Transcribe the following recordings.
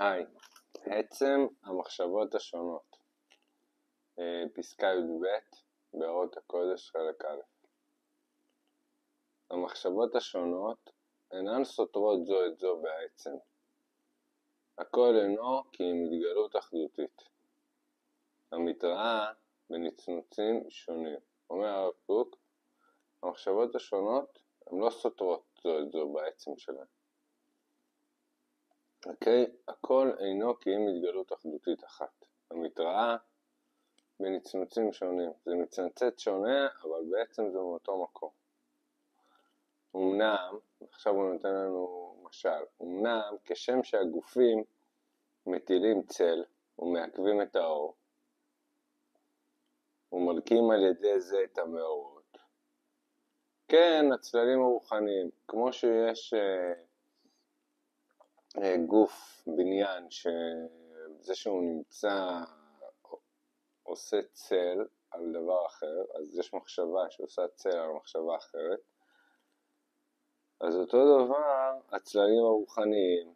היי, עצם המחשבות השונות, פסקה י"ב באורות הקודש חלק א'. המחשבות השונות אינן סותרות זו את זו בעצם. הכל אינו כי אם התגלות אחדותית, המתראה בנצנוצים שונים. אומר הרב קוק, המחשבות השונות הן לא סותרות זו את זו בעצם שלהן. הכל אינו כי אם התגלות אחדותית אחת, המתראה בנצנוצים שונים. זה מצנצץ שונה, אבל בעצם זה מאותו מקום. אמנם, עכשיו הוא נותן לנו משל, אמנם כשם שהגופים מטילים צל ומעכבים את האור, ומלקים על ידי זה את המאורות, כן הצללים הרוחניים, כמו שיש גוף, בניין, שזה שהוא נמצא עושה צל על דבר אחר, אז יש מחשבה שעושה צל על מחשבה אחרת, אז אותו דבר הצללים הרוחניים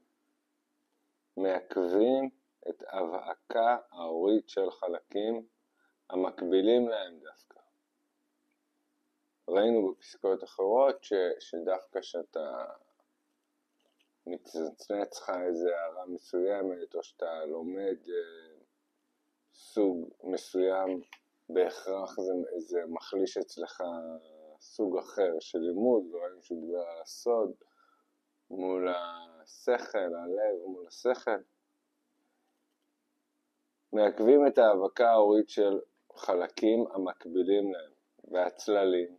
מעכבים את הבהקה האורית של חלקים המקבילים להם דווקא. ראינו בפסקאות אחרות שדווקא שאתה מצנצנץ לך איזה הערה מסוימת, או שאתה לומד סוג מסוים, בהכרח זה מחליש אצלך סוג אחר של לימוד, וראינו שהוא דיבר על הסוד מול השכל, הלב מול השכל. מעכבים את ההבקה ההורית של חלקים המקבילים להם, והצללים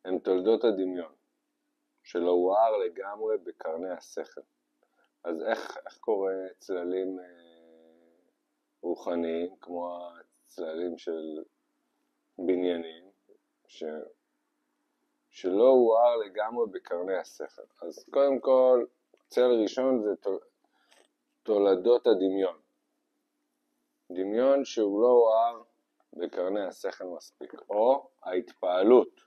הם תולדות הדמיון, שלא הואר לגמרי בקרני השכל. אז איך קורה צללים רוחניים, כמו הצללים של בניינים, שלא הואר לגמרי בקרני השכל? אז קודם כל, צל ראשון זה תולדות הדמיון. דמיון שהוא לא הואר בקרני השכל מספיק, או ההתפעלות,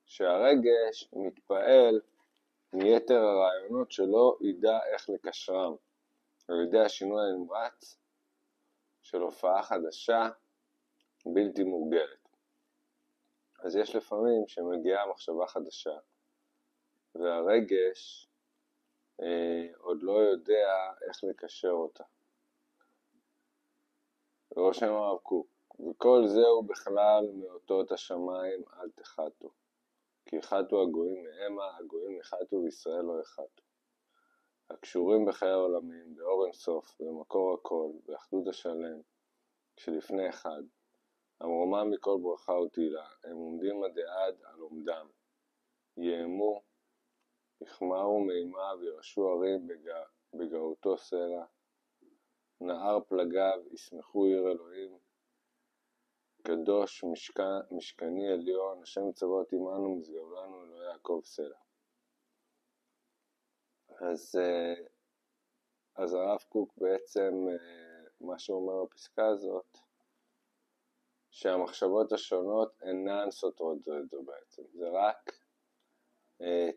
שהרגש מתפעל מיתר הרעיונות שלא ידע איך לקשרם, על ידי השינוי הנמרץ של הופעה חדשה בלתי מורגלת. אז יש לפעמים שמגיעה מחשבה חדשה, והרגש עוד לא יודע איך לקשר אותה. ראש הרב קוק, וכל זהו בכלל מאותות השמיים אל תחתו. כי יחתו הגויים מהמה, הגויים יחתו וישראל לא יחתו. הקשורים בחיי העולמים, באור אינסוף, במקור הכל, באחדות השלם, שלפני אחד, המרומם מכל ברכה ותהילה, הם עומדים עד עד על עומדם. יאמו, יחמרו מימה וירשו הרים בגאותו סלע. נהר פלגיו, ישמחו עיר אלוהים. קדוש משכני עליון, השם צבאות עמנו, משגב לנו אלוהי יעקב סלע. אז הרב קוק בעצם, מה שהוא אומר בפסקה הזאת, שהמחשבות השונות אינן סותרות זו את זו בעצם. זה רק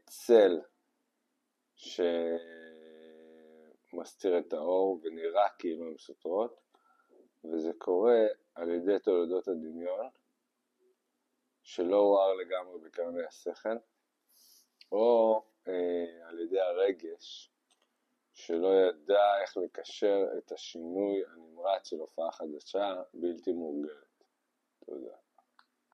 צל שמסתיר את האור ונראה כאילו הן סותרות, וזה קורה על ידי תולדות הדמיון, שלא הואר לגמרי בקרני השכל, או על ידי הרגש, שלא ידע איך לקשר את השינוי הנמרץ של הופעה חדשה בלתי מורגלת. תודה.